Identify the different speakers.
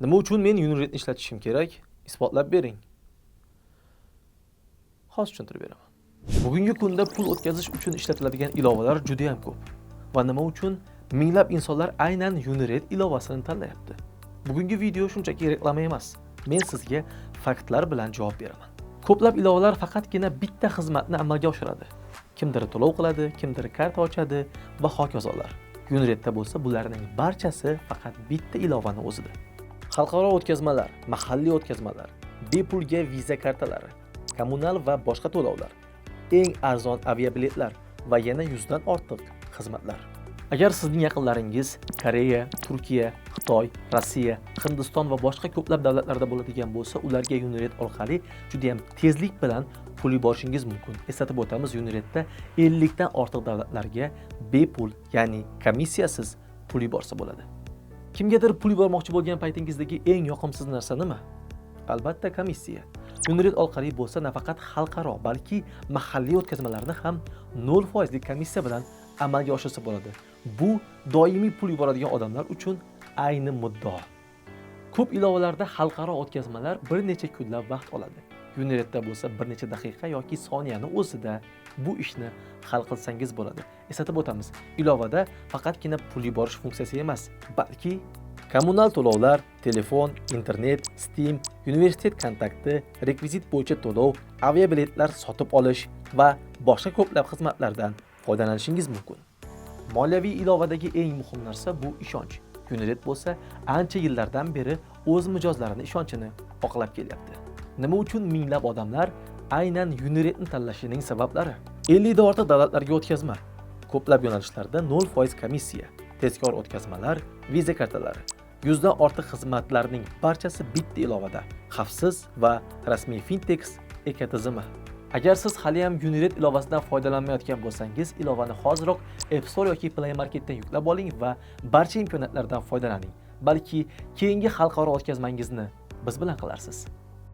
Speaker 1: Nima uchun men Unirate ishlatishim kerak? Isbotlab bering. Hozir tushuntirib beraman. Bugungi kunda pul o'tkazish uchun ishlatiladigan ilovalar juda ham ko'p. Va nima uchun minglab insonlar aynan Unirate ilovasini tanlayapti? Bugungi video shunchaki reklama emas. Men sizga faktlar bilan javob beraman. Ko'plab ilovalar faqatgina bitta xizmatni amalga oshiradi. Kimdir to'lov qiladi, kimdir karta ochadi va hokazolar. Unirate'da bo'lsa bularning barchasi faqat bitta ilovani o'zida. Xalqaro o'tkazmalar, mahalliy o'tkazmalar, bepulga viza kartalari, kommunal va boshqa to'lovlar, eng arzon aviabiletlar va yana 100 dan ortiq xizmatlar. Agar sizning yaqinlaringiz Koreya, Turkiya, Xitoy, Rossiya, Hindiston va boshqa ko'plab davlatlarda bo'ladigan bo'lsa, ularga Unirate orqali juda ham tezlik bilan pul yuborishingiz mumkin. Eslatib o'tamiz, Unirate'da 50 dan ortiq davlatlarga bepul, ya'ni komissiyasiz pul yuborsa bo'ladi. Kimgadir pul yubormoqchi bo'lgan paytingizdagi eng yoqimsiz narsa nima? Albatta komissiya. Unirate orqali bo'lsa nafaqat xalqaro, balki mahalliy o'tkazmalarni ham 0% komissiya bilan amalga oshirsa bo'ladi. Bu doimiy pul yuboradigan odamlar uchun ayni muddao. Ko'p ilovalarda xalqaro o'tkazmalar bir necha kunlab vaqt oladi. Unirate'da bo'lsa bir necha daqiqa yoki soniyani o'zida bu ishni hal qilsangiz bo'ladi. Eslatib o'tamiz, ilovada faqatgina pul yuborish funksiyasi emas, balki kommunal to'lovlar, telefon, internet, Steam, universitet kontakti, rekvizit bo'yicha to'lov, aviabiletlar sotib olish va boshqa ko'plab xizmatlardan foydalanishingiz mumkin. Moliyaviy ilovadagi eng muhim narsa bu ishonch. Unirate bo'lsa ancha yillardan beri o'z mijozlarini ishonchini oqlab kelyapti. Nima uchun minglab odamlar aynan Unirate'ni tanlashining sabablari? 50 dan ortiq davlatlarga o'tkazma, ko'plab yo'nalishlarda 0% komissiya, tezkor o'tkazmalar, viza kartalari, 100 dan ortiq xizmatlarning barchasi bitta ilovada. Xavfsiz va rasmiy Fintex ekotizimi. Agar siz hali ham Unirate ilovasidan foydalanmayotgan bo'lsangiz, ilovani hoziroq App Store yoki Play Marketdan yuklab oling va barcha imkoniyatlardan foydalaning. Balki keyingi xalqaro o'tkazmangizni biz bilan qilarsiz.